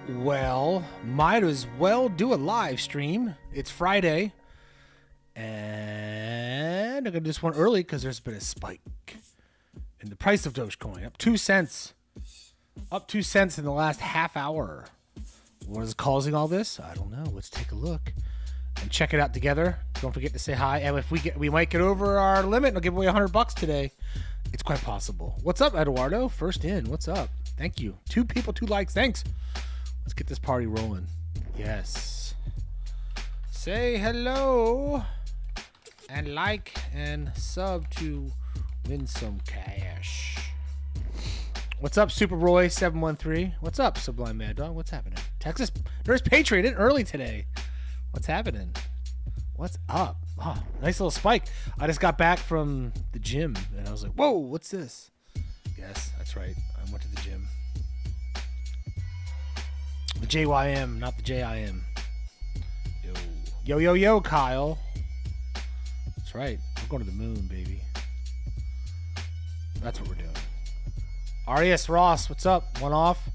Well, might as well do a live stream. It's Friday, and I'm going to do this one early because there's been a spike in the price of Dogecoin. Up 2 cents. Up 2 cents in the last half hour. What is causing all this? I don't know. Let's take a look and check it out together. Don't forget to say hi. And if we might get over our limit and I'll give away $100 today. It's quite possible. What's up, Eduardo? First in. What's up? Thank you. 2 people, 2 likes. Thanks. Let's get this party rolling. Yes. Say hello and like and sub to win some cash. What's up, Super Roy 713? What's up, Sublime Mad Dog? What's happening? Texas Nurse Patriot in early today. What's happening? What's up? Oh, nice little spike. I just got back from the gym and I was like, whoa, what's this? Yes, that's right. I went to the gym. The JYM, not the JIM. Yo, Kyle. That's right. We're going to the moon, baby. That's what we're doing. RES Ross, what's up? One off.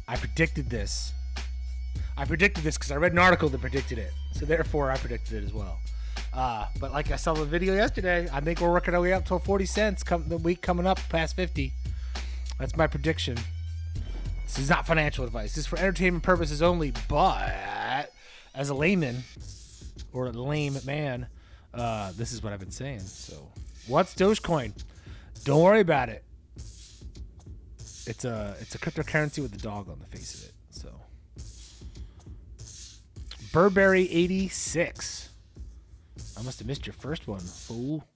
I predicted this. I predicted this because I read an article that predicted it. So therefore, I predicted it as well. But like I saw the video yesterday, I think we're working our way up till 40 cents the week coming up past 50. That's my prediction. This is not financial advice. This is for entertainment purposes only. But as a layman or a lame man, this is what I've been saying. So what's Dogecoin? Don't worry about it. It's a cryptocurrency with a dog on the face of it. So Burberry 86. I must have missed your first one, fool.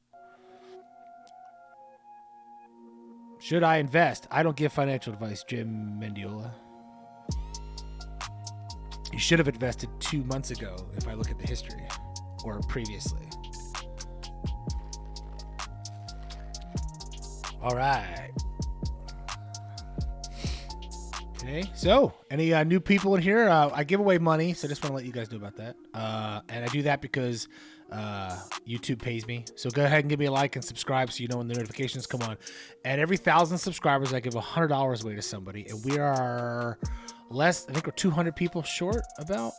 Should I invest? I don't give financial advice, Jim Mendiola. You should have invested 2 months ago if I look at the history, or previously. All right. Okay, so any new people in here? I give away money, so I just want to let you guys know about that. And I do that because YouTube pays me. So go ahead and give me a like and subscribe so you know when the notifications come on. And every 1,000 subscribers, I give $100 away to somebody. And we are less, I think we're 200 people short, about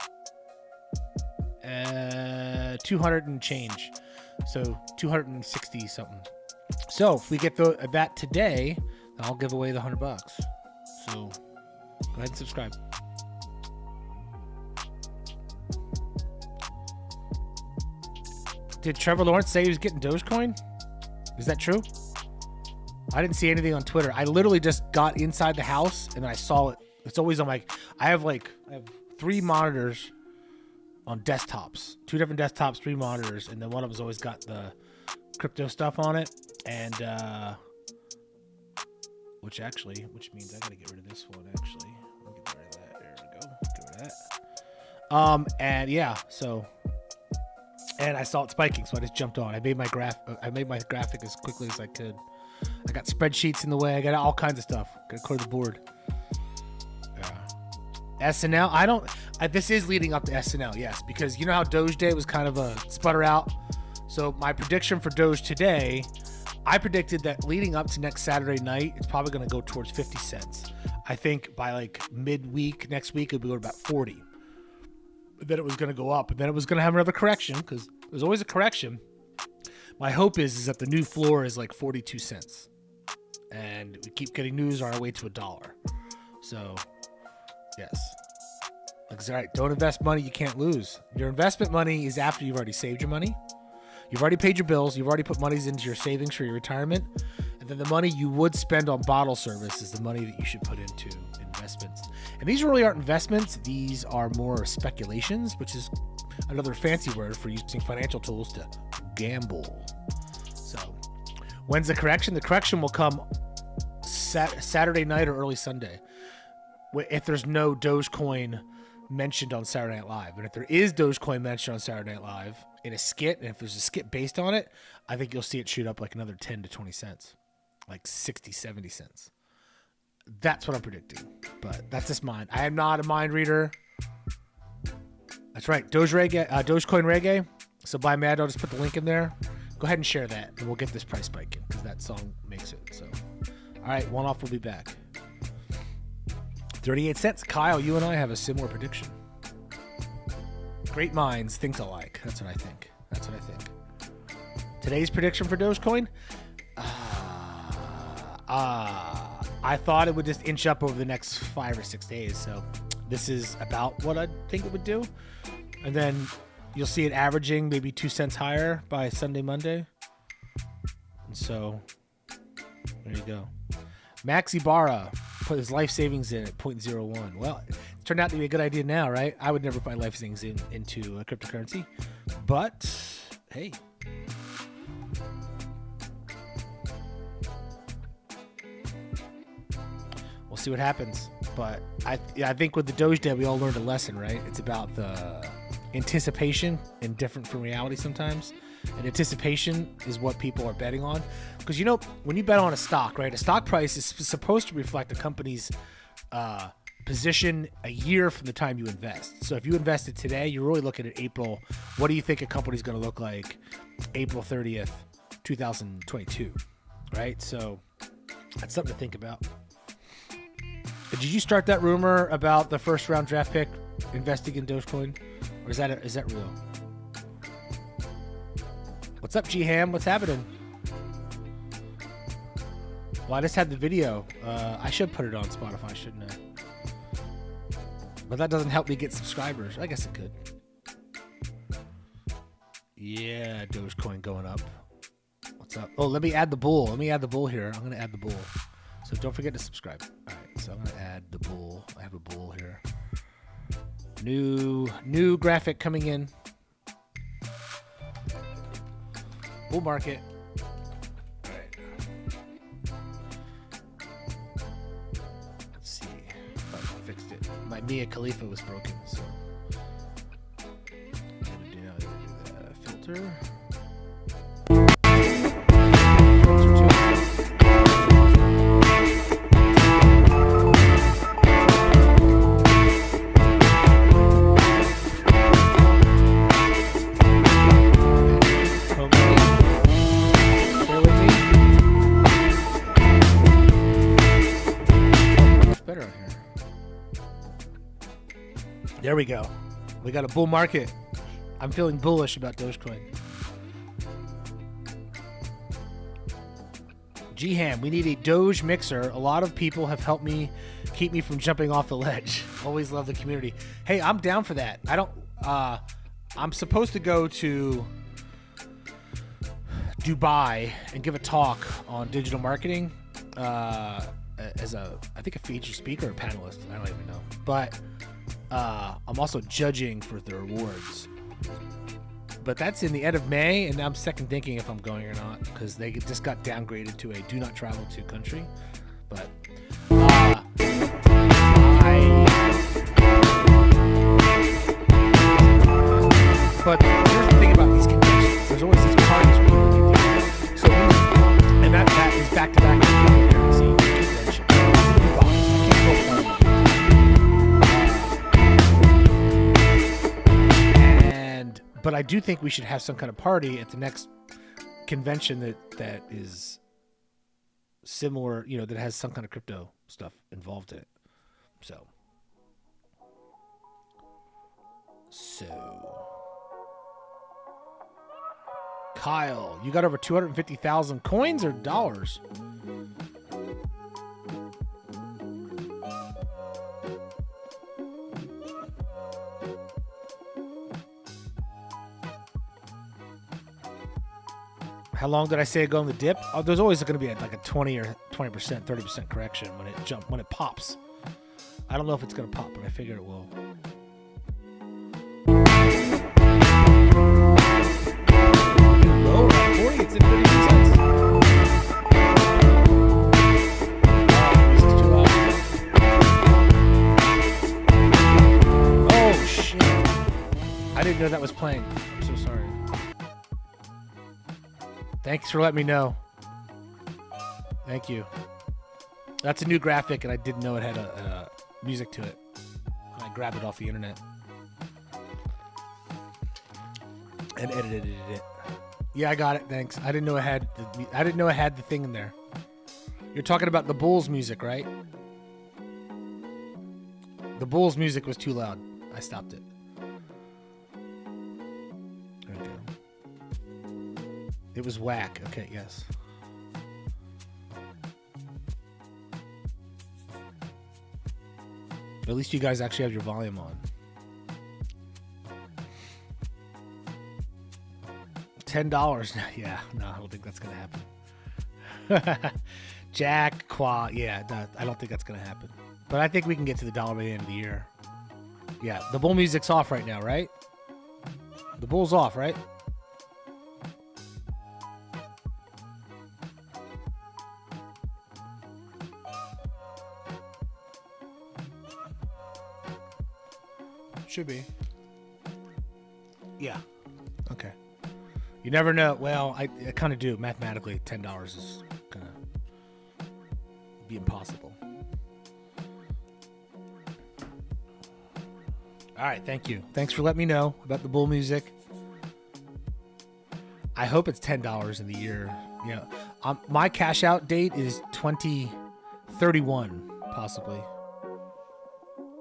200 and change. So 260 something. So if we get that today, then I'll give away the $100. So go ahead and subscribe. Did Trevor Lawrence say he was getting Dogecoin? Is that true? I didn't see anything on Twitter. I literally just got inside the house and I saw it. It's always on my. I have 3 monitors on desktops, 2 different desktops, 3 monitors, and then one of them's always got the crypto stuff on it. And which means I gotta get rid of this one. Actually, I'll get rid of that. There we go. Get rid of that. And yeah, so. And I saw it spiking, so I just jumped on. I made my graphic as quickly as I could. I got spreadsheets in the way. I got all kinds of stuff. Got to clear the board. SNL. This is leading up to SNL, yes, because you know how Doge Day was kind of a sputter out. So my prediction for Doge today, I predicted that leading up to next Saturday night, it's probably going to go towards 50 cents. I think by midweek next week, it'll be about 40. That it was going to go up, and then it was going to have another correction because there's always a correction. My hope is that the new floor is 42 cents, and we keep getting news on our way to $1. So, yes, all right. Don't invest money you can't lose. Your investment money is after you've already saved your money, you've already paid your bills, you've already put monies into your savings for your retirement, and then the money you would spend on bottle service is the money that you should put into investments. And these really aren't investments. These are more speculations, which is another fancy word for using financial tools to gamble. So when's the correction? The correction will come Saturday night or early Sunday if there's no Dogecoin mentioned on Saturday Night Live. And if there is Dogecoin mentioned on Saturday Night Live in a skit, and if there's a skit based on it, I think you'll see it shoot up another 10 to 20 cents, 60, 70 cents. That's what I'm predicting, but that's just mine. I am not a mind reader. That's right. Dogecoin Reggae. So by Mad, I'll just put the link in there. Go ahead and share that, and we'll get this price spike in because that song makes it. So, all right, one off. We'll be back. 38 cents. Kyle, you and I have a similar prediction. Great minds think alike. That's what I think. That's what I think. Today's prediction for Dogecoin? I thought it would just inch up over the next 5 or 6 days. So this is about what I think it would do. And then you'll see it averaging maybe 2 cents higher by Sunday, Monday. And so there you go. Max Ibarra put his life savings in at 0.01. Well, it turned out to be a good idea now, right? I would never put my life savings into a cryptocurrency. But, hey. We'll see what happens. But I think with the Doge Day, we all learned a lesson, right? It's about the anticipation and different from reality sometimes. And anticipation is what people are betting on. Because, you know, when you bet on a stock, right, a stock price is supposed to reflect a company's position a year from the time you invest. So if you invested today, you're really looking at April. What do you think a company's going to look like April 30th, 2022, right? So that's something to think about. Did you start that rumor about the first round draft pick investing in Dogecoin? Or is that real? What's up, G-Ham? What's happening? Well, I just had the video. I should put it on Spotify, shouldn't I? But that doesn't help me get subscribers. I guess it could. Yeah, Dogecoin going up. What's up? Oh, let me add the bull. Let me add the bull here. I'm going to add the bull. So don't forget to subscribe. All right, so I'm going to add the bull. I have a bull here. New graphic coming in. Bull market. All right. Let's see if I fixed it. My Mia Khalifa was broken, so I'm gonna do the filter. There we go. We got a bull market. I'm feeling bullish about Dogecoin. G-Ham, we need a Doge mixer. A lot of people have helped me keep me from jumping off the ledge. Always love the community. Hey, I'm down for that. I'm supposed to go to Dubai and give a talk on digital marketing as I think a featured speaker or panelist. I don't even know. But I'm also judging for the rewards. But that's in the end of May, and I'm second thinking if I'm going or not, because they just got downgraded to a do not travel to country. But But here's the thing about these conventions. There's always these parties where people can do. So, and that is back-to-back with the currency convention. It's in the box. I can't go far. But I do think we should have some kind of party at the next convention that is similar, you know, that has some kind of crypto stuff involved in it. So Kyle, you got over 250,000 coins or dollars? How long did I say ago on the dip? Oh, there's always going to be like a 20 or 20%, 30% correction when it pops. I don't know if it's going to pop, but I figure it will. Low at 40, it's at 32 cents. This is too low. Oh shit! I didn't know that was playing. I'm so sorry. Thanks for letting me know. Thank you. That's a new graphic, and I didn't know it had a music to it. I grabbed it off the internet and edited it. Yeah, I got it. Thanks. I didn't know it had. I didn't know it had the thing in there. You're talking about the Bulls music, right? The Bulls music was too loud. I stopped it. There we go. It was whack. Okay, yes. At least you guys actually have your volume on. $10. Yeah, no, I don't think that's gonna happen. Jack, Qua, yeah, I don't think that's gonna happen. But I think we can get to the dollar by the end of the year. Yeah, the bull music's off right now, right? The bull's off, right? Should be. Yeah. Okay. You never know. Well, I kind of do. Mathematically, $10 is going to be impossible. All right. Thank you. Thanks for letting me know about the bull music. I hope it's $10 in the year. You know, my cash out date is 2031, possibly.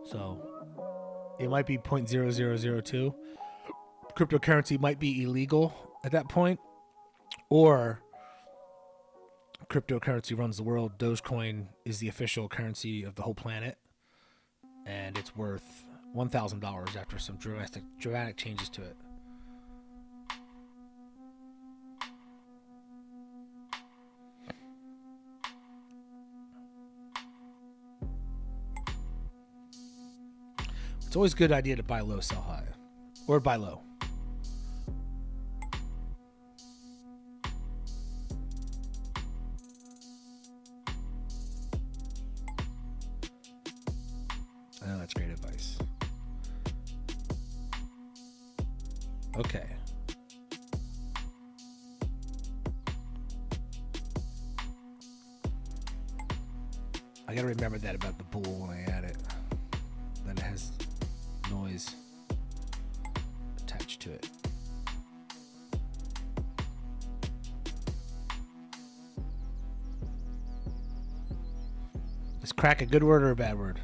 So it might be 0.0002. Cryptocurrency might be illegal at that point, or cryptocurrency runs the world. Dogecoin is the official currency of the whole planet, and it's worth $1,000 after some dramatic changes to it. It's always a good idea to buy low, sell high, or buy low. I know that's great advice. Okay. I gotta remember that about the bull when I add it. Then it has noise attached to it. Is crack a good word or a bad word?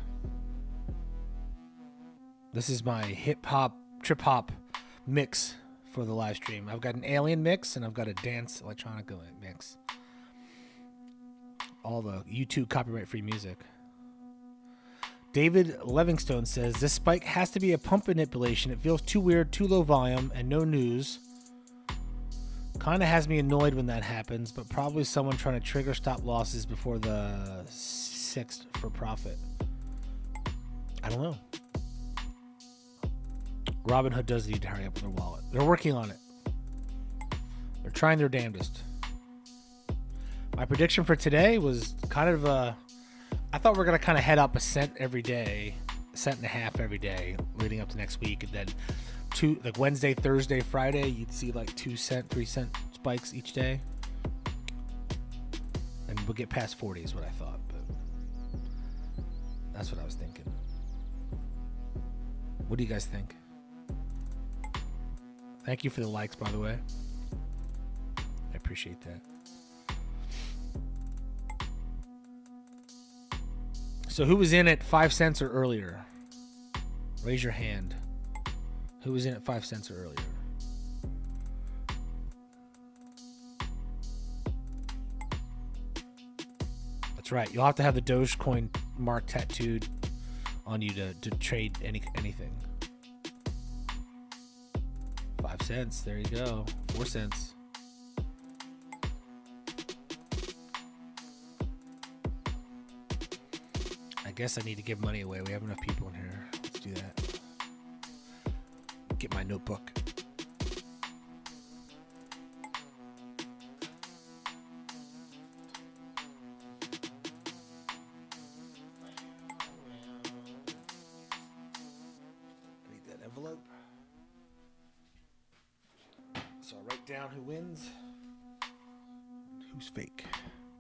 This is my hip hop, trip hop mix for the live stream. I've got an alien mix and I've got a dance electronica mix. All the YouTube copyright free music. David Livingstone says, this spike has to be a pump manipulation. It feels too weird, too low volume, and no news. Kind of has me annoyed when that happens, but probably someone trying to trigger stop losses before the 6th for profit. I don't know. Robinhood does need to hurry up with their wallet. They're working on it. They're trying their damnedest. My prediction for today was kind of I thought we were going to kind of head up a cent every day, a cent and a half every day leading up to next week. And then like Wednesday, Thursday, Friday, you'd see like 2 cent, 3 cent spikes each day. And we'll get past 40 is what I thought. But that's what I was thinking. What do you guys think? Thank you for the likes, by the way. I appreciate that. So who was in at 5 cents or earlier? Raise your hand. Who was in at 5 cents or earlier? That's right. You'll have to have the Dogecoin mark tattooed on you to trade anything. 5 cents. There you go. 4 cents. I guess I need to give money away. We have enough people in here. Let's do that. Get my notebook. I need that envelope. So I write down who wins, who's fake.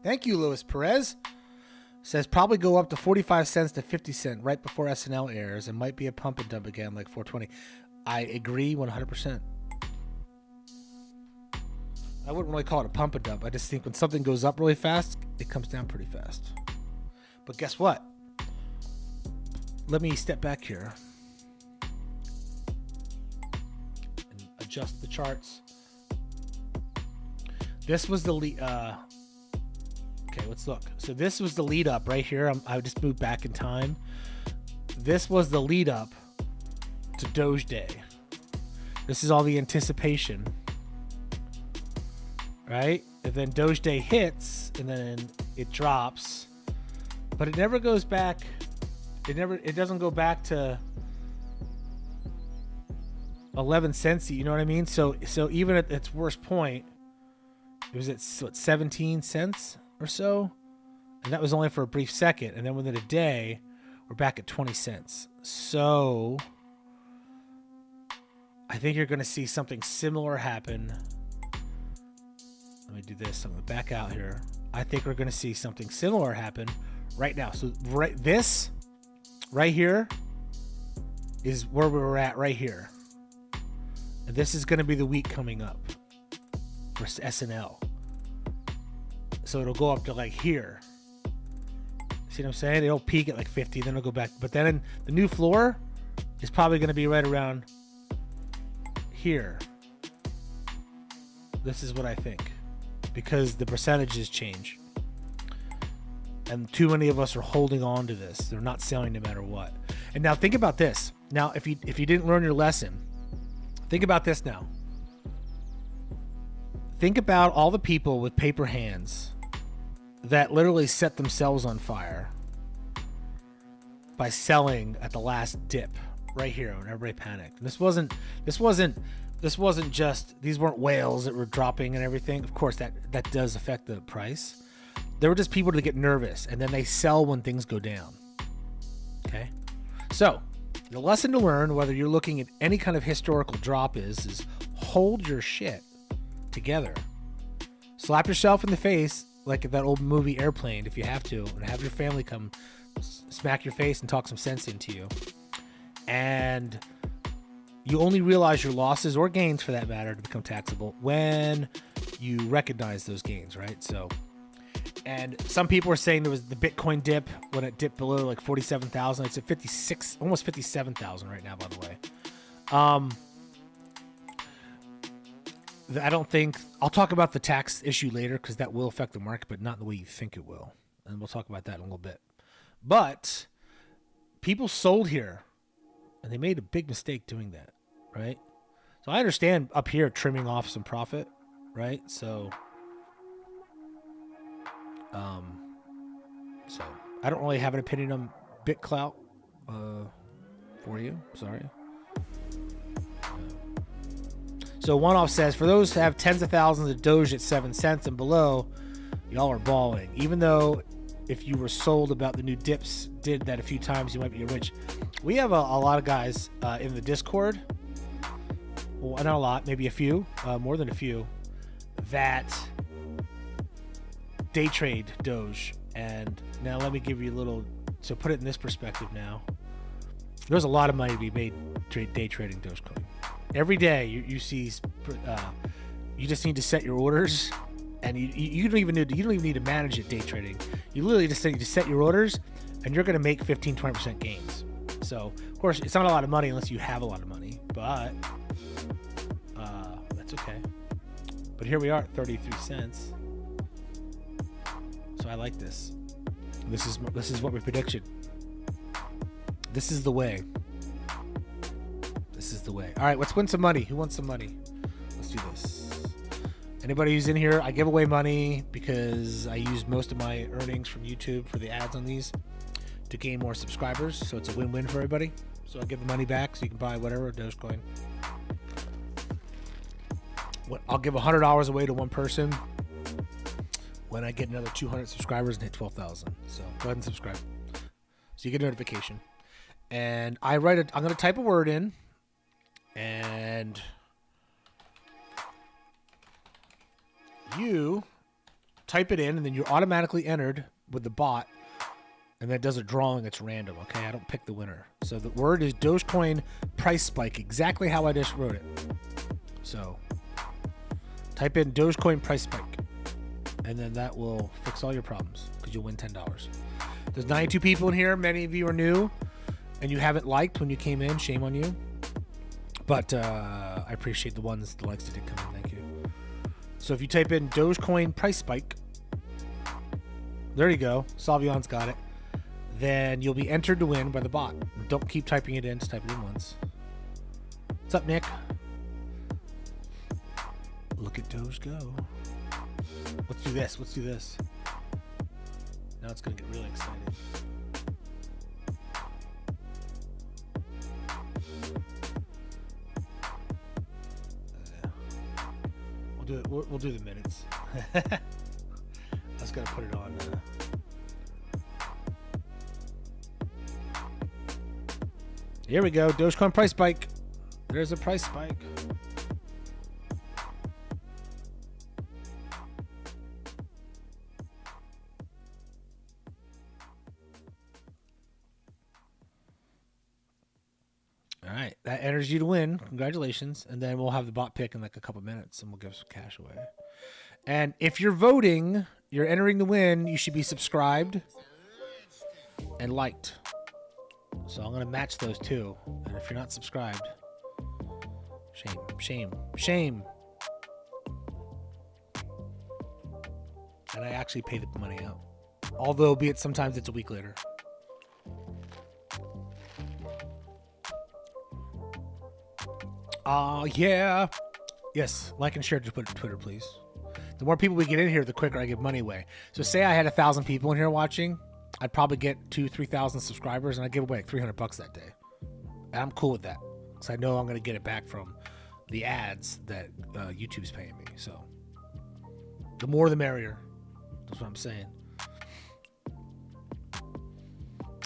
Thank you, Luis Perez. Says probably go up to 45 cents to 50 cents right before SNL airs and might be a pump and dump again like 420. I agree 100%. I wouldn't really call it a pump and dump. I just think when something goes up really fast, it comes down pretty fast. But guess what? let me step back here and adjust the charts. This was the lead. Okay, let's look. So this was the lead up right here. I just moved back in time. This was the lead up to Doge Day. This is all the anticipation, right? And then Doge Day hits, and then it drops, but it never goes back. It doesn't go back to 11 cents. You know what I mean? So even at its worst point, it was at what, 17 cents or so, and that was only for a brief second. And then within a day, we're back at 20 cents. So I think you're going to see something similar happen. Let me do this. I'm going to back out here. I think we're going to see something similar happen right now. So this right here is where we're at right here. And this is going to be the week coming up for SNL. So it'll go up to like here. See what I'm saying? It'll peak at like 50, then it'll go back. But then the new floor is probably going to be right around here. This is what I think, because the percentages change. And too many of us are holding on to this. They're not selling no matter what. And now think about this. Now, if you didn't learn your lesson, think about this now. Think about all the people with paper hands that literally set themselves on fire by selling at the last dip right here when everybody panicked. And this wasn't just, these weren't whales that were dropping and everything. Of course, that does affect the price. There were just people that get nervous, and then they sell when things go down. Okay? So, the lesson to learn, whether you're looking at any kind of historical drop, is hold your shit together. Slap yourself in the face like that old movie Airplane if you have to, and have your family come smack your face and talk some sense into you. And you only realize your losses, or gains for that matter, to become taxable when you recognize those gains, right? So, and some people are saying there was the Bitcoin dip when it dipped below like 47,000. It's at 56, almost 57,000 right now, by the way. I don't think, I'll talk about the tax issue later because that will affect the market, but not the way you think it will. And we'll talk about that in a little bit. But people sold here, and they made a big mistake doing that, right? So I understand up here trimming off some profit, right? So I don't really have an opinion on BitClout for you. Sorry. So One-Off says, for those who have tens of thousands of Doge at 7 cents and below, y'all are balling. Even though if you were sold about the new dips, did that a few times, you might be rich. We have a lot of guys in the Discord. Well, not a lot, maybe a few, more than a few, that day trade Doge. And now let me give you a little, so put it in this perspective now. There's a lot of money to be made day trading Dogecoin. Every day you see, you just need to set your orders, and you don't even need to manage it day trading. You literally just need to set your orders, and you're going to make 15-20% gains. So of course it's not a lot of money unless you have a lot of money, but that's okay. But here we are at 33 cents. So I like this. This is what we predicted. This is the way. This is the way. All right, let's win some money. Who wants some money? Let's do this. Anybody who's in here, I give away money because I use most of my earnings from YouTube for the ads on these to gain more subscribers. So it's a win-win for everybody. So I give the money back so you can buy whatever Dogecoin. I'll give $100 away to one person when I get another 200 subscribers and hit 12,000. So go ahead and subscribe so you get a notification. And I'm going to type a word in, and you type it in, and then you're automatically entered with the bot, and then it does a drawing. It's random, okay? I don't pick the winner. So the word is Dogecoin price spike, exactly how I just wrote it. So type in Dogecoin price spike, and then that will fix all your problems because you'll win $10. There's 92 people in here. Many of you are new. and you haven't liked when you came in, shame on you. But I appreciate the likes that did come in. Thank you. So if you type in Dogecoin price spike, there you go. Salvion's got it. Then you'll be entered to win by the bot. Don't keep typing it in. Just type it in once. What's up, Nick? Look at Doge go. Let's do this. Let's do this. Now it's going to get really exciting. We'll do the minutes. I just gotta put it on. Here we go. Dogecoin price spike. There's a price spike. All right, that enters you to win. Congratulations. And then we'll have the bot pick in like a couple minutes and we'll give some cash away. And if you're voting, you're entering the win, you should be subscribed and liked. So I'm going to match those two. And if you're not subscribed, shame, shame, shame. And I actually pay the money out. Although, be it sometimes it's a week later. Yeah. Yes, like and share to Twitter, please. The more people we get in here, the quicker I give money away. So say I had 1,000 people in here watching, I'd probably get 2,000-3,000 subscribers, and I'd give away like $300 that day. And I'm cool with that, because I know I'm going to get it back from the ads that YouTube's paying me. So the more the merrier. That's what I'm saying.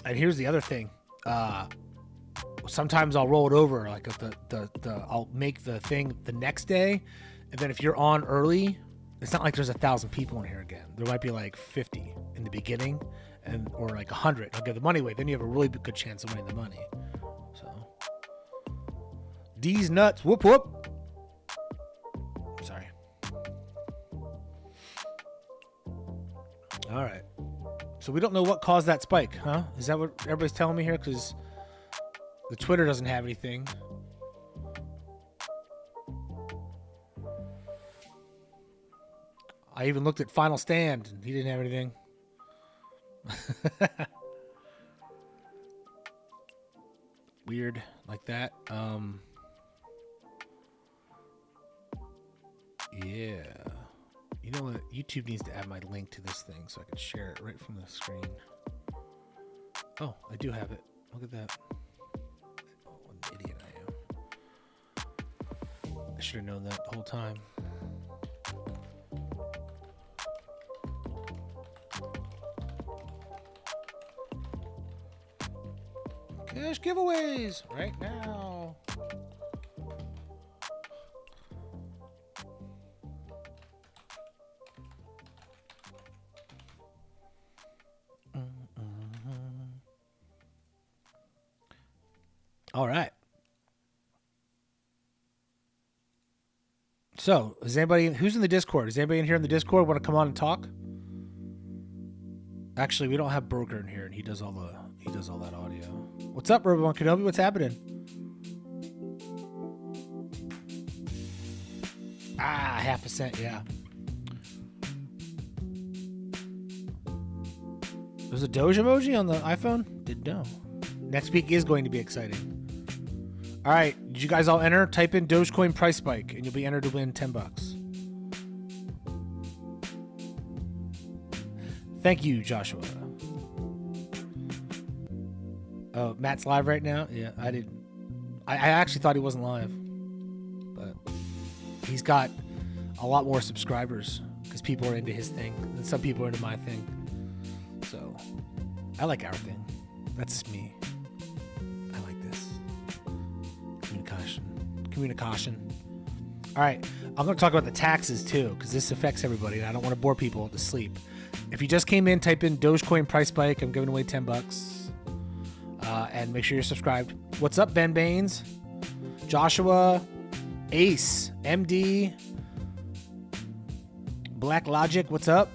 And here's the other thing. Sometimes I'll roll it over, like I'll make the thing the next day, and then if you're on early, it's not like there's 1,000 people in here again. There might be like 50 in the beginning, or like 100. I'll give the money away. Then you have a really good chance of winning the money. So D's nuts. Whoop whoop. Sorry. All right. So we don't know what caused that spike, huh? Is that what everybody's telling me here? Because the Twitter doesn't have anything. I even looked at Final Stand, and he didn't have anything. Weird, like that. Yeah. You know what? YouTube needs to add my link to this thing so I can share it right from the screen. Oh, I do have it. Look at that. What an idiot I am. I should have known that the whole time. Cash giveaways right now. All right. So, is anybody who's in the Discord? Is anybody in here in the Discord want to come on and talk? Actually, we don't have Broker in here, and he does all that audio. What's up, Robo1 Kenobi? What's happening? Ah, 0.5 cent, yeah. There's a Doge emoji on the iPhone? Didn't know. Next week is going to be exciting. All right, did you guys all enter? Type in Dogecoin price spike, and you'll be entered to win $10. Thank you, Joshua. Oh, Matt's live right now? Yeah, I didn't. I actually thought he wasn't live. But he's got a lot more subscribers because people are into his thing and some people are into my thing. So I like our thing. That's just me. I like this. Communication. All right, I'm going to talk about the taxes too because this affects everybody and I don't want to bore people to sleep. If you just came in, type in Dogecoin price spike. I'm giving away $10. And make sure you're subscribed. What's up, Ben Baines? Joshua, Ace, MD, Black Logic, what's up?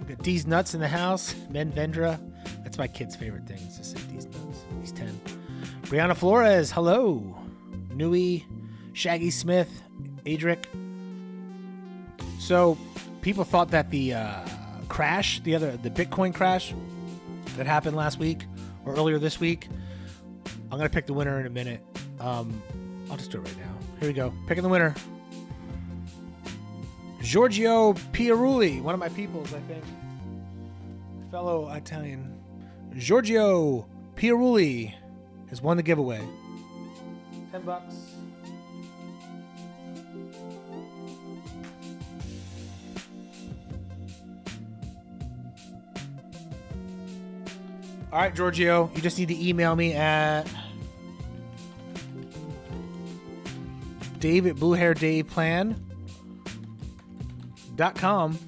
We got D's Nuts in the house. Ben Vendra. That's my kid's favorite thing, is to say D's Nuts. Brianna Flores, hello. Nui, Shaggy Smith, Adric. So people thought that the crash, the Bitcoin crash that happened last week or earlier this week, I'm going to pick the winner in a minute. I'll just do it right now. Here we go. Picking the winner. Giorgio Pierulli, one of my peoples, I think. Fellow Italian. Giorgio Pierulli has won the giveaway. $10. All right, Giorgio, you just need to email me at dave@bluehairdaveplan.com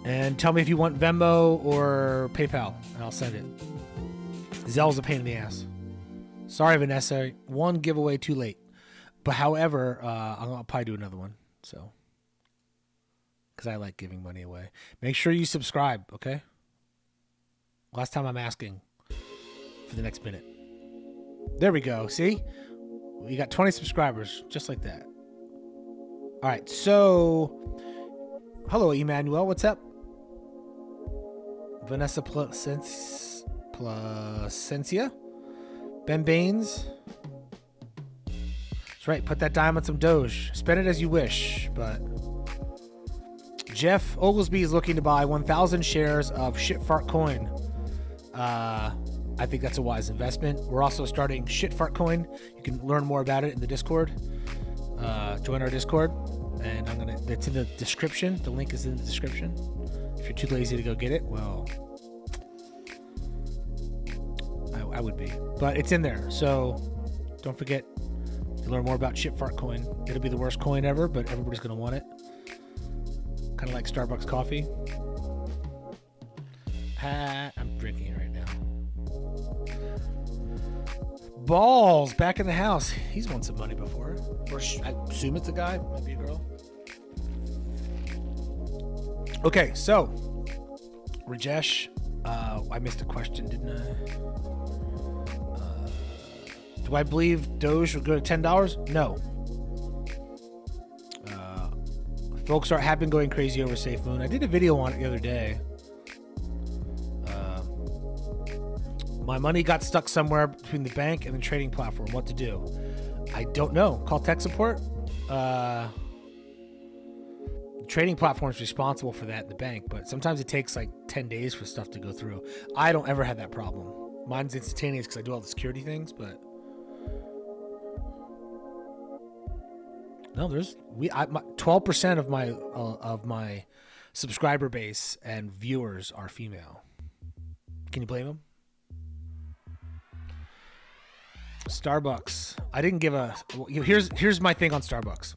and tell me if you want Venmo or PayPal, and I'll send it. Zelle's a pain in the ass. Sorry, Vanessa. One giveaway too late. But however, I'll probably do another one. So, because I like giving money away. Make sure you subscribe, okay? Last time I'm asking for the next minute. There we go. See? We got 20 subscribers, just like that. All right. So, hello, Emmanuel. What's up? Vanessa Placencia. Ben Baines. That's right. Put that dime on some Doge. Spend it as you wish, but Jeff Oglesby is looking to buy 1,000 shares of Shitfart Coin. I think that's a wise investment. We're also starting Shitfart Coin. You can learn more about it in the Discord. Join our Discord, and it's in the description. The link is in the description. If you're too lazy to go get it, well, I would be, but it's in there. So don't forget to learn more about Shitfart Coin. It'll be the worst coin ever, but everybody's gonna want it. Kind of like Starbucks coffee. I'm drinking it right now. Balls back in the house. He's won some money before. Or I assume it's a guy. Might be a girl. Okay, so Rajesh, I missed a question, didn't I? Do I believe Doge will go to $10? No. Folks have been going crazy over SafeMoon. I did a video on it the other day. My money got stuck somewhere between the bank and the trading platform. What to do? I don't know. Call tech support. The trading platform is responsible for that in the bank, but sometimes it takes like 10 days for stuff to go through. I don't ever have that problem. Mine's instantaneous because I do all the security things, but no, 12% of my subscriber base and viewers are female. Can you blame them? Starbucks. I didn't give a. Here's my thing on Starbucks.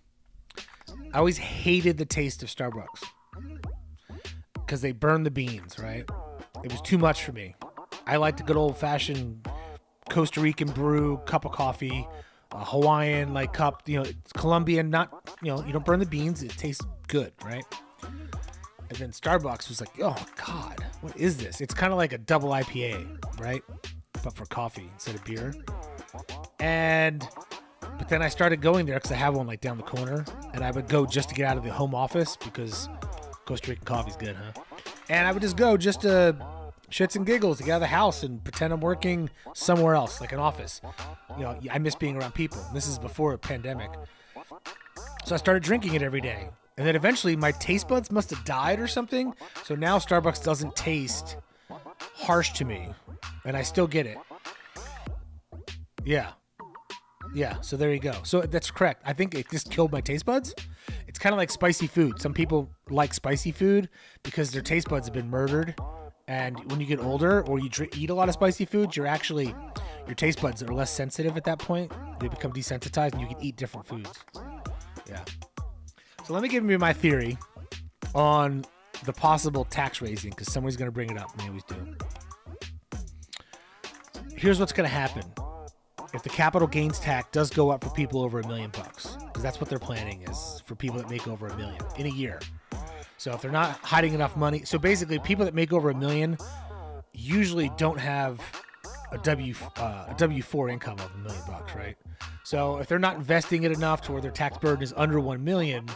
I always hated the taste of Starbucks because they burn the beans, right? It was too much for me. I like the good old fashioned Costa Rican brew, cup of coffee, a Hawaiian like cup. It's Colombian. Not you don't burn the beans. It tastes good, right? And then Starbucks was like, oh God, what is this? It's kind of like a double IPA, right? But for coffee instead of beer. But then I started going there because I have one like down the corner, and I would go just to get out of the home office because Costa Rican coffee's good, huh? And I would just go just to shits and giggles to get out of the house and pretend I'm working somewhere else, like an office. I miss being around people. This is before a pandemic. So I started drinking it every day. And then eventually my taste buds must have died or something. So now Starbucks doesn't taste harsh to me. And I still get it. Yeah, so there you go. So that's correct. I think it just killed my taste buds. It's kind of like spicy food. Some people like spicy food because their taste buds have been murdered. And when you get older or you eat a lot of spicy foods, your taste buds are less sensitive at that point. They become desensitized and you can eat different foods. Yeah. So let me give you my theory on the possible tax raising because somebody's going to bring it up. They always do. Here's what's going to happen. If the capital gains tax does go up for people over $1 million, because that's what they're planning is for people that make over $1 million in a year. So if they're not hiding enough money, so basically people that make over $1 million usually don't have a W4 income of $1 million, right? So if they're not investing it enough to where their tax burden is under 1 million,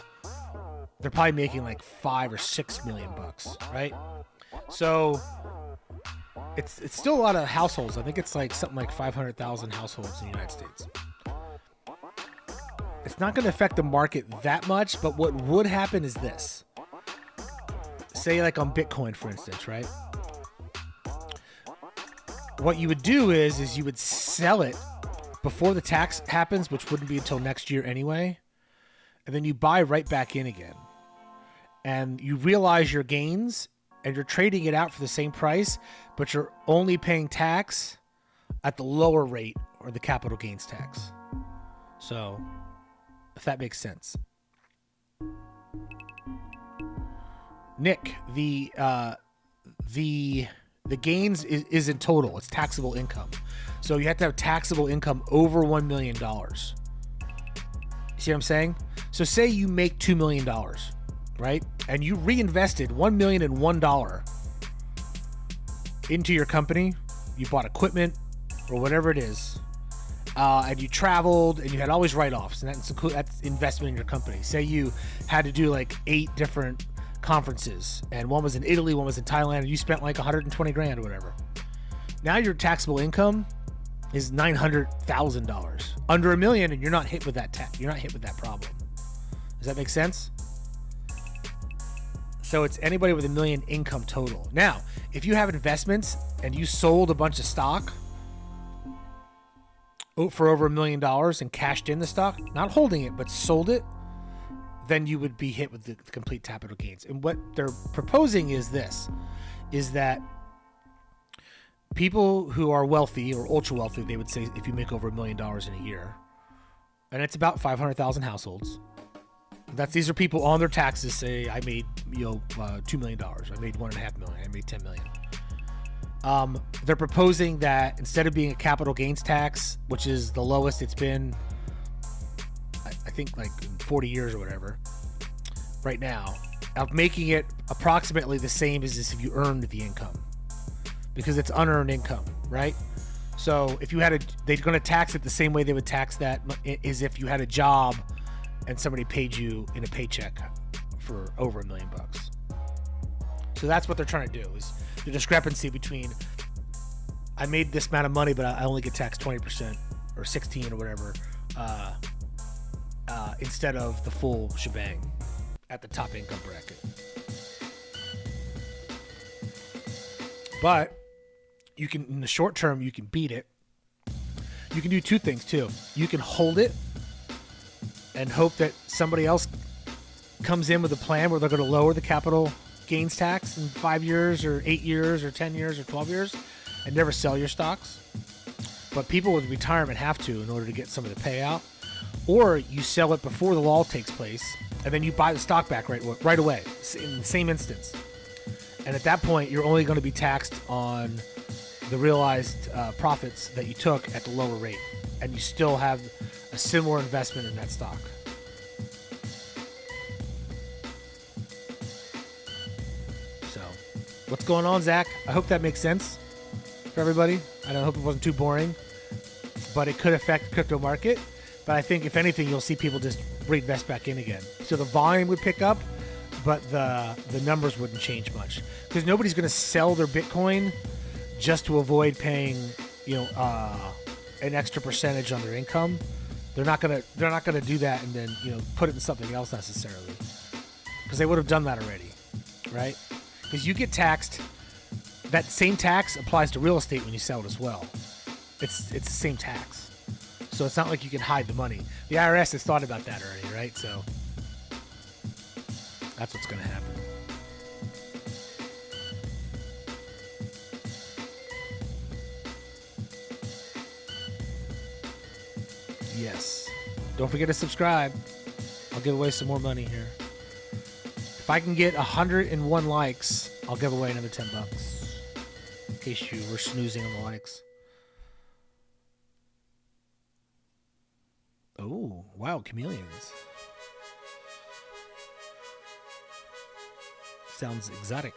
they're probably making like 5 or 6 million bucks, right? So it's still a lot of households. I think it's like something like 500,000 households in the United States. It's not going to affect the market that much, but what would happen is this. Say like on Bitcoin, for instance, right? What you would do is you would sell it before the tax happens, which wouldn't be until next year anyway. And then you buy right back in again. And you realize your gains and you're trading it out for the same price, but you're only paying tax at the lower rate or the capital gains tax. So, if that makes sense. Nick, the gains is in total. It's taxable income. So you have to have taxable income over $1 million. See what I'm saying? So say you make $2 million, right? And you reinvested $1,001 into your company. You bought equipment or whatever it is. And you traveled and you had always write-offs, and that's investment in your company. Say you had to do like 8 different conferences, and one was in Italy, one was in Thailand, and you spent like 120 grand or whatever. Now your taxable income is $900,000, under $1 million, and you're not hit with that you're not hit with that problem. Does that make sense? So it's anybody with $1 million income total. Now, if you have investments and you sold a bunch of stock for over $1 million and cashed in the stock, not holding it, but sold it, then you would be hit with the complete capital gains. And what they're proposing is this, is that people who are wealthy or ultra wealthy, they would say if you make over $1 million in a year, and it's about 500,000 households. These are people on their taxes say, I made $2 million, I made $1.5 million, I made $10 million. They're proposing that instead of being a capital gains tax, which is the lowest it's been, I think like in 40 years or whatever, right now, of making it approximately the same as if you earned the income, because it's unearned income, right? So if you had they're going to tax it the same way they would tax that is if you had a job and somebody paid you in a paycheck for over $1 million bucks. So that's what they're trying to do, is the discrepancy between I made this amount of money, but I only get taxed 20% or 16 or whatever, instead of the full shebang at the top income bracket. But you can, in the short term, you can beat it. You can do 2 things too. You can hold it and hope that somebody else comes in with a plan where they're going to lower the capital gains tax in 5 years or 8 years or 10 years or 12 years and never sell your stocks. But people with retirement have to in order to get some of the payout. Or you sell it before the law takes place and then you buy the stock back right away in the same instance. And at that point, you're only going to be taxed on the realized profits that you took at the lower rate. And you still have a similar investment in that stock. So, what's going on, Zach? I hope that makes sense for everybody. I hope it wasn't too boring. But it could affect the crypto market. But I think, if anything, you'll see people just reinvest back in again. So the volume would pick up, but the numbers wouldn't change much. Because nobody's going to sell their Bitcoin just to avoid paying, an extra percentage on their income. They're not gonna do that and then put it in something else necessarily, because they would have done that already, right? Because you get taxed. That same tax applies to real estate when you sell it as well. It's the same tax. So it's not like you can hide the money. The IRS has thought about that already, right? So that's what's going to happen. Yes. Don't forget to subscribe. I'll give away some more money here. If I can get 101 likes, I'll give away another $10. In case you were snoozing on the likes. Oh, wow, chameleons. Sounds exotic.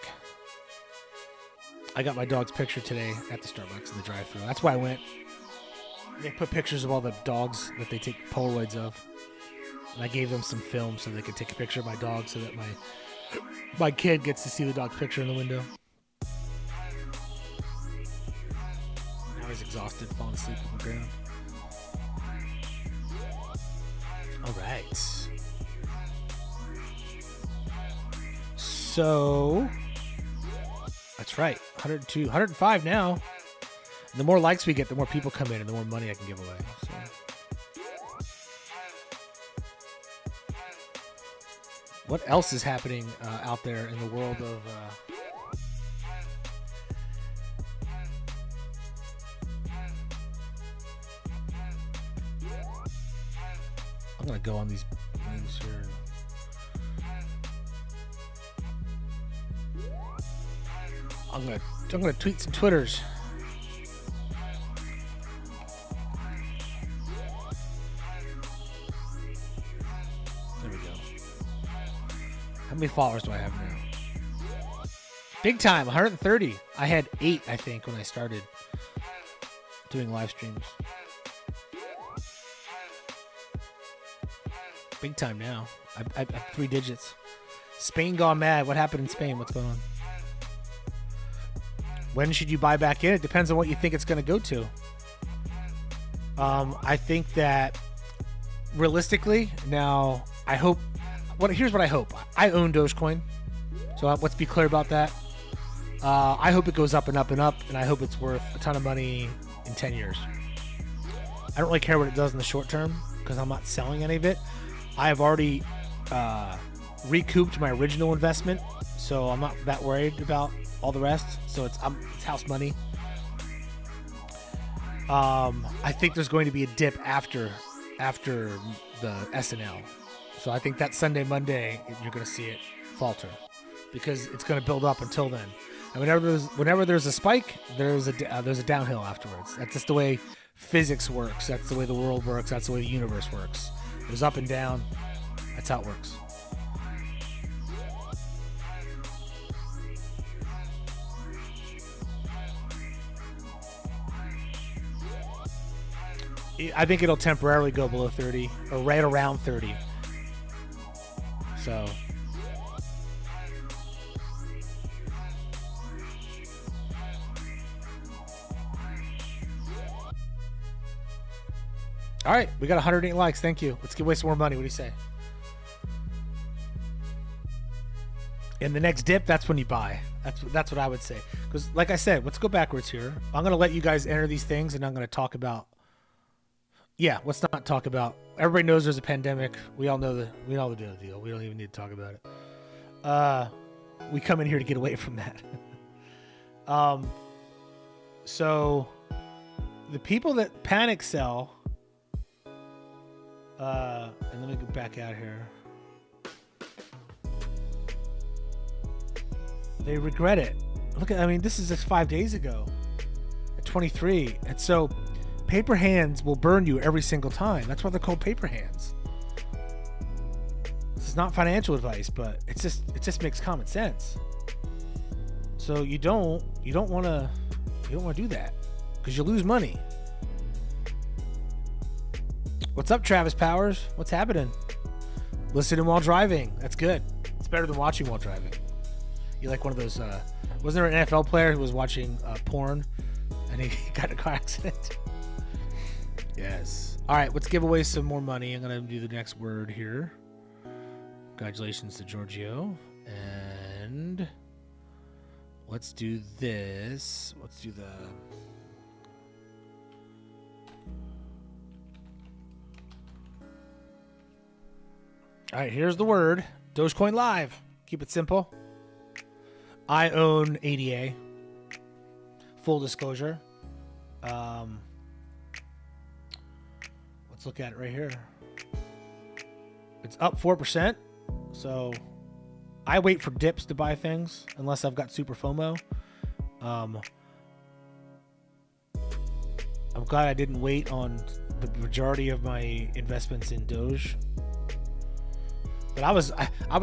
I got my dog's picture today at the Starbucks in the drive-thru. That's why I went. They put pictures of all the dogs that they take Polaroids of. And I gave them some film so they could take a picture of my dog so that my kid gets to see the dog's picture in the window. Now he's exhausted, falling asleep on the ground. All right. So, that's right. 102, 105 now. And the more likes we get, the more people come in and the more money I can give away. So. What else is happening out there in the world of... I'm going to go on these things here. I'm gonna tweet some Twitters. There we go. How many followers do I have now? Big time, 130. I had 8, I think, when I started doing live streams. Big time now. I 3 digits. Spain gone mad. What happened in Spain? What's going on? When should you buy back in? It depends on what you think it's going to go to. I think that realistically, now I hope. Here's what I hope. I own Dogecoin, so let's be clear about that. I hope it goes up and up and up, and I hope it's worth a ton of money in 10 years. I don't really care what it does in the short term because I'm not selling any of it. I have already recouped my original investment, so I'm not that worried about all the rest. So it's house money. I think there's going to be a dip after the SNL. So I think that Sunday, Monday, you're going to see it falter because it's going to build up until then. And whenever there's a spike, there's a downhill afterwards. That's just the way physics works. That's the way the world works. That's the way the universe works. There's up and down. That's how it works. I think it'll temporarily go below 30 or right around 30. So all right, we got 108 likes. Thank you. Let's give away some more money. What do you say? In the next dip, that's when you buy. That's what I would say. Because like I said, let's go backwards here. I'm going to let you guys enter these things, and I'm going to talk about. Yeah, let's not talk about. Everybody knows there's a pandemic. We all know the deal. We don't even need to talk about it. We come in here to get away from that. So the people that panic sell. And let me go back out here. They regret it. This is just 5 days ago at 23. And so paper hands will burn you every single time. That's why they're called paper hands. This is not financial advice, but it just makes common sense. So you don't want to do that because you lose money. What's up, Travis Powers? What's happening? Listening while driving. That's good. It's better than watching while driving. You're like one of those, wasn't there an NFL player who was watching porn and he got in a car accident? Yes. All right, let's give away some more money. I'm going to do the next word here. Congratulations to Giorgio. And let's do this. Let's do the... All right, here's the word. Dogecoin Live. Keep it simple. I own ADA. Full disclosure. Let's look at it right here. It's up 4%. So I wait for dips to buy things unless I've got super FOMO. I'm glad I didn't wait on the majority of my investments in Doge. But I was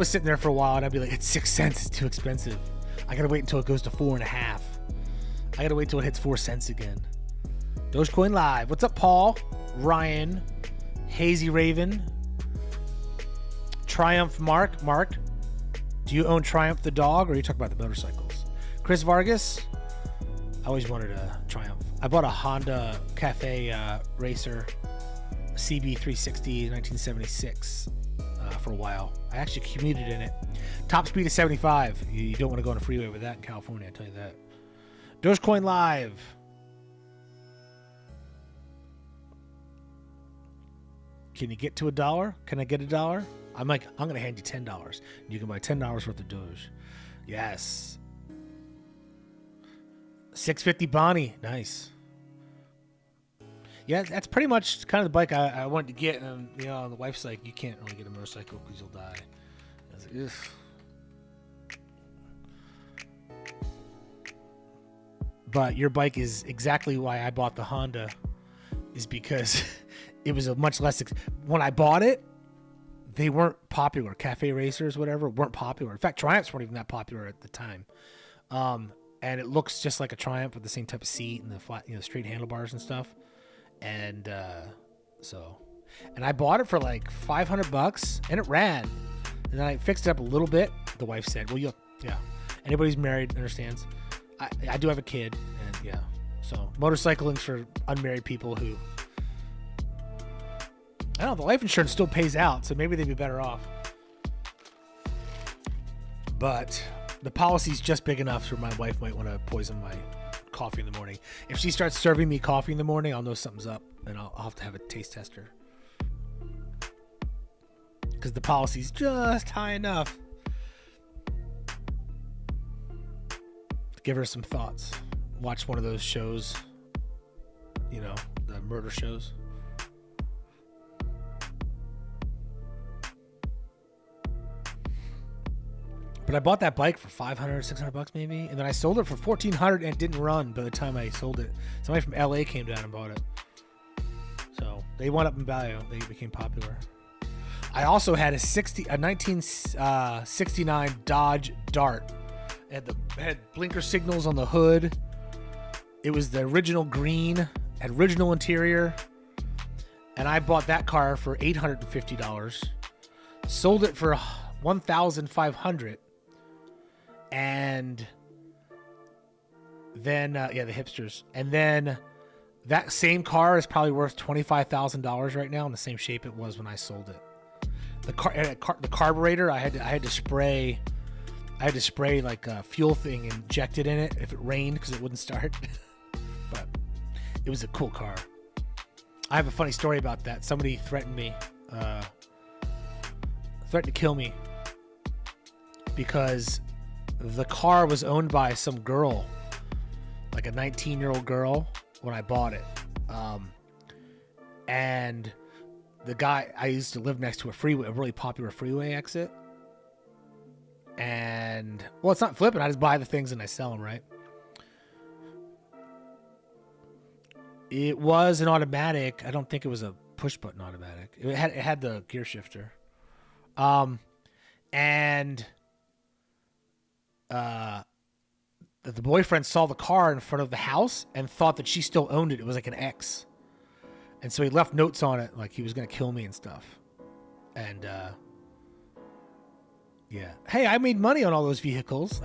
sitting there for a while and I'd be like, it's 6 cents, it's too expensive. I gotta wait until it goes to 4.5. I gotta wait till it hits 4 cents again. Dogecoin Live. What's up, Paul? Ryan. Hazy Raven. Triumph Mark. Do you own Triumph the dog, or are you talking about the motorcycles? Chris Vargas. I always wanted a Triumph. I bought a Honda Cafe Racer CB360 1976 for a while. I actually commuted in it. Top speed is 75. You don't want to go on a freeway with that in California, I tell you that. Dogecoin Live. Can you get to $1? Can I get $1? I'm going to hand you $10. You can buy $10 worth of Doge. Yes. 650 Bonnie. Nice. Yeah, that's pretty much kind of the bike I wanted to get. And, you know, the wife's like, you can't really get a motorcycle because you'll die. I was like, ugh. But your bike is exactly why I bought the Honda, is because it was a much less. When I bought it, they weren't popular. Cafe racers, whatever, weren't popular. In fact, Triumphs weren't even that popular at the time. And it looks just like a Triumph with the same type of seat and the flat, you know, straight handlebars and stuff. And and I bought it for like $500, and it ran. And then I fixed it up a little bit. The wife said, "Well, yeah. Anybody who's married understands. I do have a kid, and yeah. So motorcycling's for unmarried people who." I don't know, the life insurance still pays out, so maybe they'd be better off. But the policy's just big enough so my wife might want to poison my coffee in the morning. If she starts serving me coffee in the morning, I'll know something's up, and I'll have to have a taste tester. Because the policy's just high enough to give her some thoughts. Watch one of those shows, you know, the murder shows. But I bought that bike for $500, $600 maybe, and then I sold it for $1,400 and it didn't run by the time I sold it. Somebody from LA came down and bought it. So they went up in value. They became popular. I also had a 1969 Dodge Dart. It had blinker signals on the hood. It was the original green, had original interior. And I bought that car for $850. Sold it for $1,500. And then, the hipsters. And then that same car is probably worth $25,000 right now in the same shape it was when I sold it. The carburetor, I had to spray like a fuel thing injected in it if it rained because it wouldn't start. But it was a cool car. I have a funny story about that. Somebody threatened me, threatened to kill me because the car was owned by some girl, like a 19-year-old girl, when I bought it. And the guy, I used to live next to a freeway, a really popular freeway exit. And, well, it's not flipping. I just buy the things and I sell them, right? It was an automatic. I don't think it was a push button automatic. It had the gear shifter. And the boyfriend saw the car in front of the house and thought that she still owned it. It was like an X. And so he left notes on it like he was going to kill me and stuff. And yeah. Hey, I made money on all those vehicles.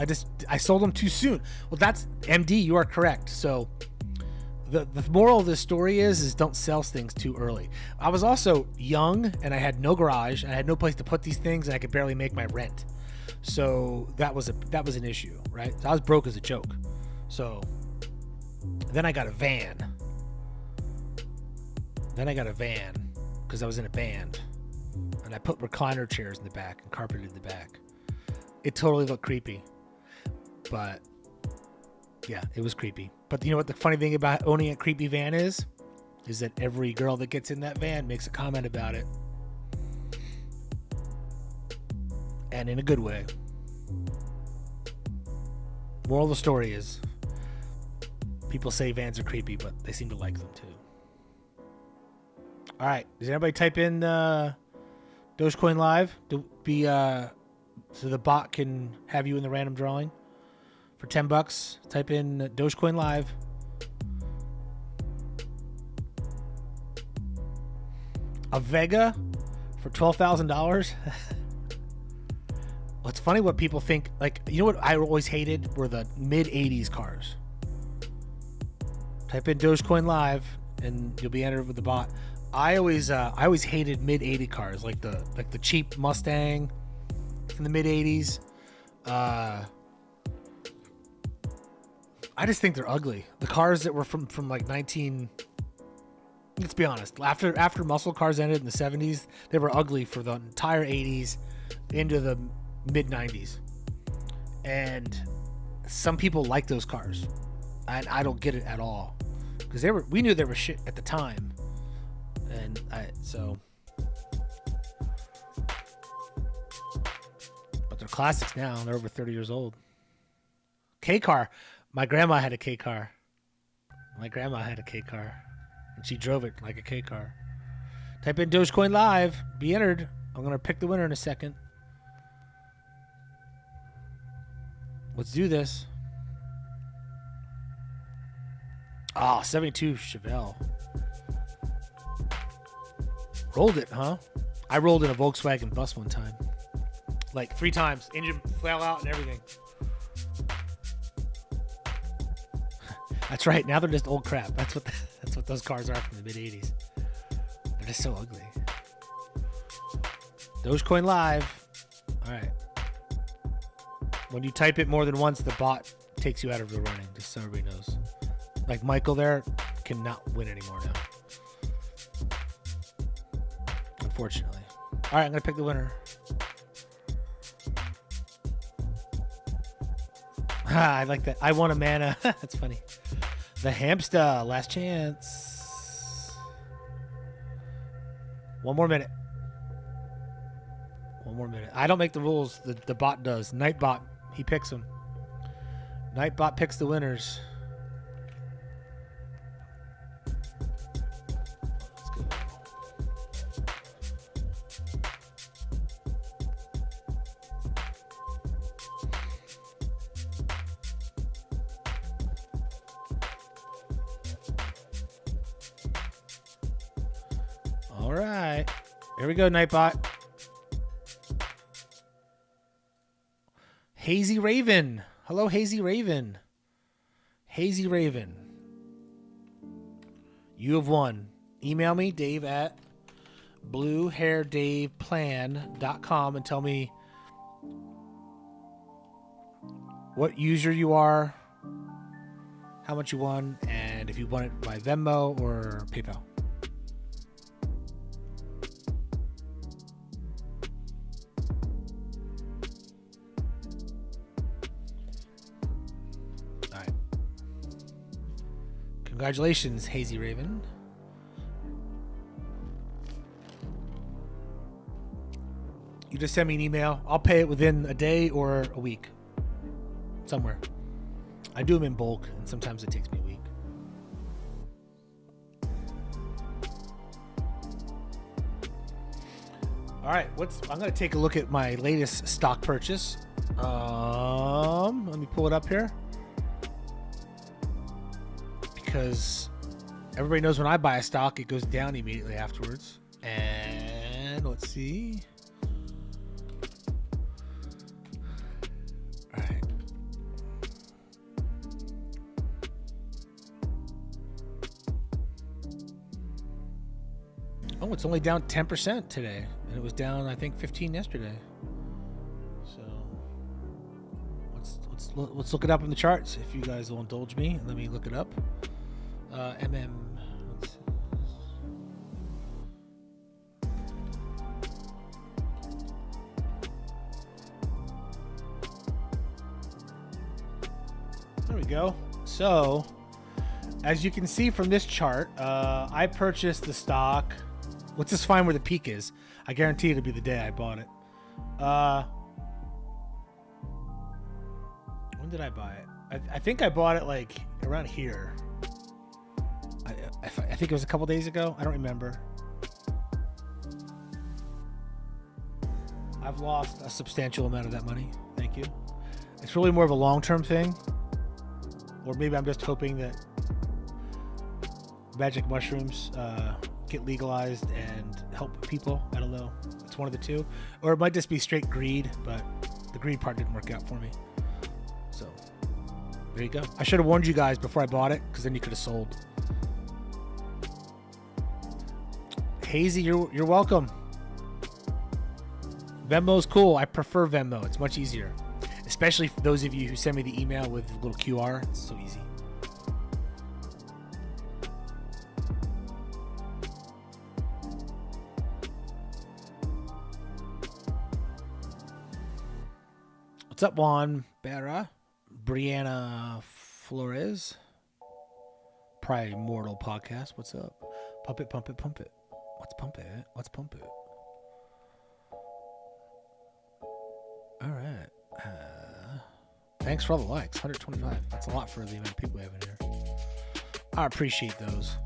I sold them too soon. Well, that's MD. You are correct. So the moral of this story is don't sell things too early. I was also young and I had no garage and I had no place to put these things and I could barely make my rent. So that was an issue, right? So I was broke as a joke. So then I got a van. Because I was in a band. And I put recliner chairs in the back and carpeted the back. It totally looked creepy. But yeah, it was creepy. But you know what the funny thing about owning a creepy van is that every girl that gets in that van makes a comment about it. And in a good way. Moral of the story is people say vans are creepy, but they seem to like them too. All right. Does anybody type in Dogecoin Live to be so the bot can have you in the random drawing for for $10. Type in Dogecoin Live. A Vega for $12,000. What's funny what people think, like, you know what I always hated were the mid 80s cars. Type in Dogecoin Live and you'll be entered with the bot. I always hated mid 80 cars, like the cheap Mustang in the mid 80s. I just think they're ugly. The cars that were from like 19, let's be honest, after muscle cars ended in the 70s, they were ugly for the entire 80s into the mid 90s. And some people like those cars, and I don't get it at all, because we knew they were shit at the time. And but they're classics now. They're over 30 years old. K car. My grandma had a K car. And she drove it like a K car. Type in Dogecoin Live. Be entered. I'm going to pick the winner in a second. Let's do this. 72 Chevelle. Rolled it, huh? I rolled in a Volkswagen bus one time. Like 3 times. Engine fell out and everything. That's right. Now they're just old crap. That's what those cars are from the mid 80s. They're just so ugly. Dogecoin Live. All right. When you type it more than once, the bot takes you out of the running, just so everybody knows. Like Michael there cannot win anymore now. Unfortunately. All right, I'm going to pick the winner. I like that. I want a mana. That's funny. The hamster. Last chance. One more minute. I don't make the rules. The bot does. Nightbot. He picks them. Nightbot picks the winners. Let's go. All right. Here we go, Nightbot. Hazy Raven. Hello, Hazy Raven. Hazy Raven. You have won. Email me, Dave at bluehairdaveplan.com, and tell me what user you are, how much you won, and if you won it by Venmo or PayPal. Congratulations, Hazy Raven. You just send me an email. I'll pay it within a day or a week. Somewhere. I do them in bulk, and sometimes it takes me a week. All right, I'm going to take a look at my latest stock purchase. Let me pull it up here. Because everybody knows when I buy a stock, it goes down immediately afterwards. And let's see. All right. Oh, it's only down 10% today. And it was down, I think, 15 yesterday. So let's look it up in the charts. If you guys will indulge me, let me look it up. Let's see. There we go. So, as you can see from this chart, I purchased the stock. Let's just find where the peak is. I guarantee it'll be the day I bought it. When did I buy it? I think I bought it like around here. I think it was a couple days ago. I don't remember. I've lost a substantial amount of that money. Thank you. It's really more of a long-term thing. or maybe I'm just hoping that magic mushrooms get legalized and help people. I don't know. It's one of the two. Or it might just be straight greed, but the greed part didn't work out for me. So there you go. I should have warned you guys before I bought it, because then you could have sold. Hazy, you're welcome. Venmo's cool. I prefer Venmo. It's much easier. Especially for those of you who send me the email with the little QR. It's so easy. What's up, Juan Barra? Brianna Flores? Primordial Podcast. What's up? Pump it, pump it, pump it. What's pump it? What's pump it? All right. Thanks for all the likes. 125. That's a lot for the amount of people we have in here. I appreciate those.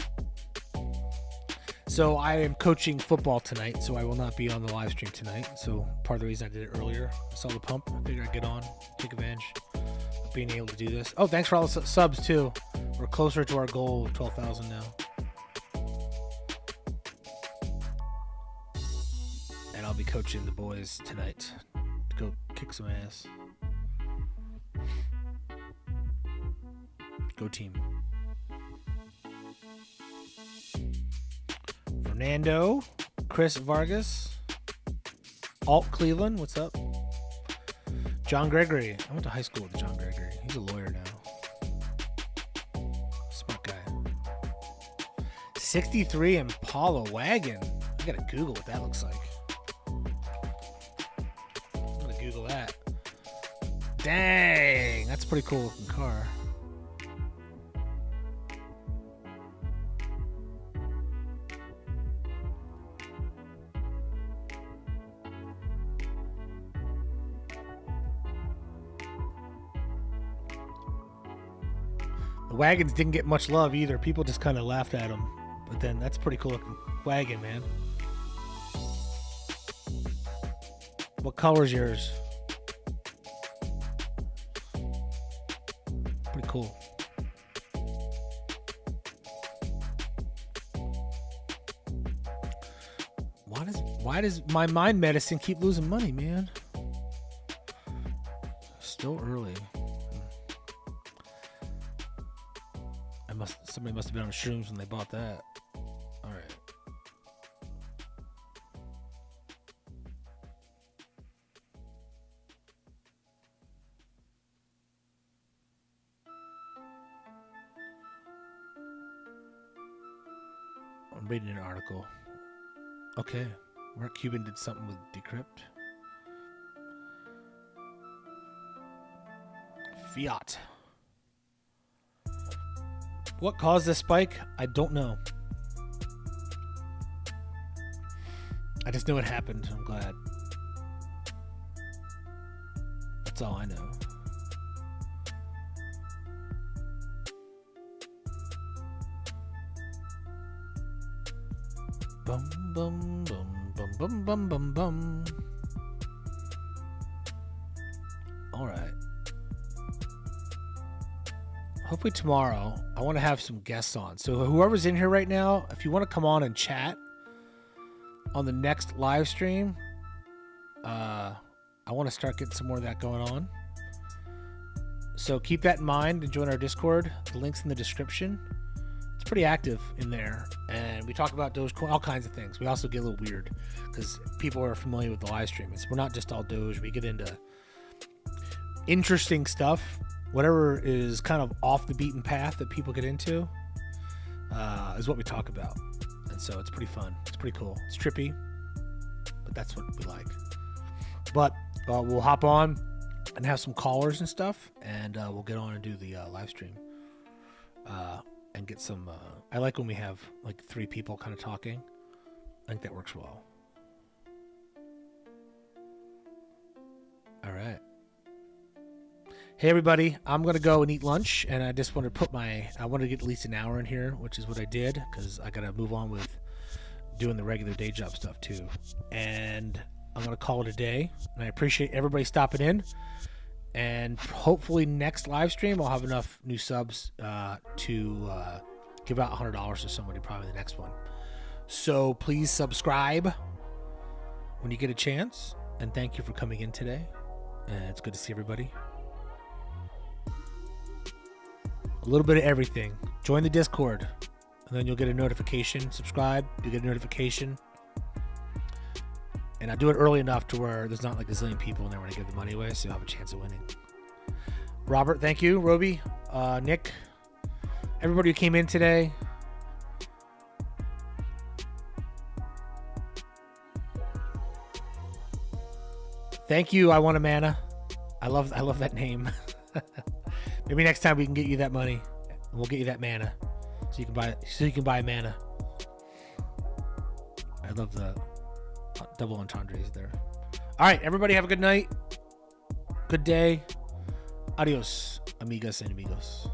So I am coaching football tonight, so I will not be on the live stream tonight. So part of the reason I did it earlier, I saw the pump. I figured I'd get on, take advantage of being able to do this. Oh, thanks for all the subs too. We're closer to our goal of 12,000 now. And I'll be coaching the boys tonight to go kick some ass. Go team. Fernando, Chris Vargas, Alt Cleveland, what's up? John Gregory. I went to high school with John Gregory. He's a lawyer now. Smart guy. 63 Impala wagon. I gotta Google what that looks like. I'm gonna Google that. Dang, that's a pretty cool looking car. Wagons didn't get much love either. People just kind of laughed at them. But then that's a pretty cool looking wagon, man. What color is yours? Pretty cool. Why does my mind medicine keep losing money, man? Still early. Somebody must have been on shrooms when they bought that. All right. I'm reading an article. Okay. Mark Cuban did something with Decrypt. Fiat. What caused this spike? I don't know. I just know it happened. I'm glad. That's all I know. Bum bum bum bum bum bum bum bum. All right. Hopefully tomorrow, I want to have some guests on. So whoever's in here right now, if you want to come on and chat on the next live stream, I want to start getting some more of that going on. So keep that in mind and join our Discord. The link's in the description. It's pretty active in there. And we talk about Dogecoin, all kinds of things. We also get a little weird because people are familiar with the live stream. We're not just all Doge. We get into interesting stuff. Whatever is kind of off the beaten path that people get into is what we talk about. And so it's pretty fun. It's pretty cool. It's trippy, but that's what we like. But we'll hop on and have some callers and stuff, and we'll get on and do the live stream and get some... I like when we have like 3 people kind of talking. I think that works well. All right. Hey everybody, I'm gonna go and eat lunch, and I just want to put I want to get at least an hour in here, which is what I did, because I gotta move on with doing the regular day job stuff too. And I'm gonna call it a day, and I appreciate everybody stopping in And hopefully next live stream, I'll have enough new subs to give out $100 to somebody, probably the next one. So please subscribe when you get a chance. And thank you for coming in today. It's good to see everybody. A little bit of everything. Join the Discord, and then you'll get a notification. Subscribe, you get a notification. And I do it early enough to where there's not like a zillion people in there when I give the money away, so you'll have a chance of winning. Robert, thank you. Roby, Nick, everybody who came in today. Thank you. I want a mana. I love that name. Maybe next time we can get you that money, and we'll get you that mana, so you can buy mana. I love the double entendres there. All right, everybody, have a good night, good day. Adios, amigas and amigos.